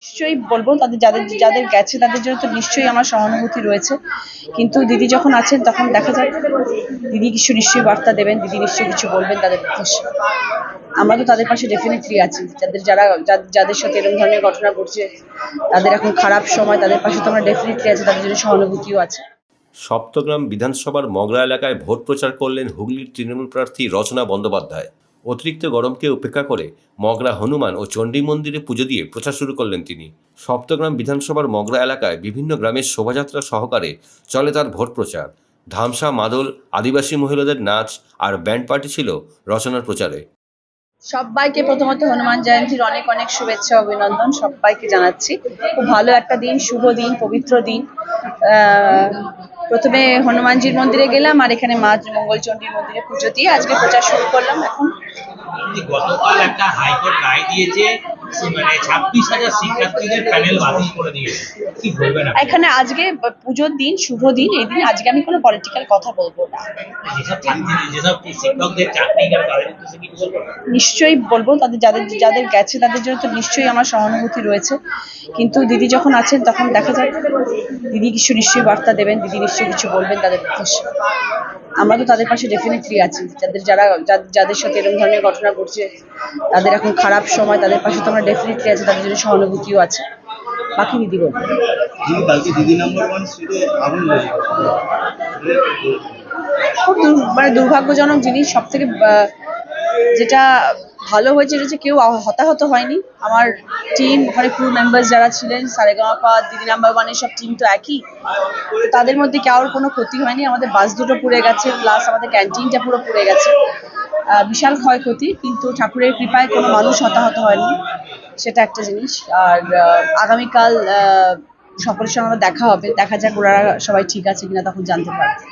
নিশ্চয়ই বলবো তাদের যাদের যাদের গেছে তাদের জন্য তো নিশ্চয়ই আমার সহানুভূতি রয়েছে, কিন্তু দিদি যখন আছেন তখন দেখা যাক দিদি কিছু নিশ্চয়ই বার্তা দেবেন, দিদি নিশ্চয়ই কিছু বলবেন তাদের উদ্দেশ্যে। আমরা তো তাদের পাশে ডেফিনেটলি আছি, যাদের সাথে এরকম ধরনের ঘটনা ঘটছে, তাদের এখন খারাপ সময়, তাদের পাশে তো আমরা ডেফিনেটলি আছি, তাদের জন্য সহানুভূতিও আছে। সপ্তগ্রাম বিধানসভার মগরা এলাকায় ভোট প্রচার করলেন হুগলির তৃণমূল প্রার্থী রচনা বন্দ্যোপাধ্যায়। অতিরিক্ত গরমকে উপেক্ষা করে মগরা হনুমান ও চণ্ডী মন্দিরে পুজো দিয়ে প্রচার শুরু করলেন তিনি। সপ্তগ্রাম বিধানসভার মগরা এলাকায় বিভিন্ন গ্রামের শোভাযাত্রা সহকারে চলে তার ভোট প্রচার। ধামসা, মাদল, আদিবাসী মহিলাদের নাচ আর ব্যান্ড পার্টি ছিল রচনার প্রচারে। সবাইকে প্রথমত হনুমান জয়ন্তীর অনেক অনেক শুভেচ্ছা অভিনন্দন সবাইকে জানাচ্ছি। খুব ভালো একটা দিন, শুভ দিন, পবিত্র দিন। প্রথমে হনুমানজির মন্দিরে গেলাম, আর এখানে মা মঙ্গলচণ্ডীর মন্দিরে পুজো দিয়ে আজকে প্রচার শুরু করলাম। এখন গতকাল একটা হাইকোর্ট রায় দিয়েছে, মানে 26,000 শিক্ষার্থীদের প্যানেল বাতিল করে দিয়েছে, কি বলবেন? এখানে আজকে পুজোর দিন, শুভ দিন, এই দিন আজকে আমি কোনো পলিটিক্যাল কথা বলবো না। যেসব শিক্ষকদের চাকরি গেল তাদের উদ্দেশ্যে কি বলবেন? নিশ্চয়ই বলবো তাদের যাদের গেছে তাদের জন্য তো নিশ্চয়ই আমার সহানুভূতি রয়েছে, কিন্তু দিদি যখন আছেন তখন দেখা যাক দিদি কিছু নিশ্চয়ই বার্তা দেবেন, দিদি নিশ্চয়ই কিছু বলবেন তাদের উদ্দেশ্যে। আমরা তো তাদের পাশে ডেফিনেটলি আছি, যাদের সাথে এরকম ধরনের ঘটনা ঘটছে, তাদের এখন খারাপ সময়, তাদের পাশে তো আমরা ডেফিনেটলি আছি, তাদের জন্য সহানুভূতিও আছে। বাকি দিদি বলবেন। খুব দুর্ভাগ্যজনক জিনিস। সব থেকে যেটা ভালো হয়েছে এটা হচ্ছে কেউ হতাহত হয়নি। আমার টিম, ওখানে ক্রু মেম্বার্স যারা ছিলেন, সারেগামাপা, দিদি নাম্বার ওয়ানের সব টিম তো একই, তাদের মধ্যে কারোর কোনো ক্ষতি হয়নি। আমাদের বাস দুটো পুড়ে গেছে, প্লাস আমাদের ক্যান্টিনটা পুরো পুড়ে গেছে, বিশাল ক্ষয়ক্ষতি, কিন্তু ঠাকুরের কৃপায় কোনো মানুষ হতাহত হয়নি, সেটা একটা জিনিস। আর আগামীকাল সকলের সঙ্গে দেখা হবে, দেখা যাক ওরা সবাই ঠিক আছে কিনা, তখন জানতে পারবে।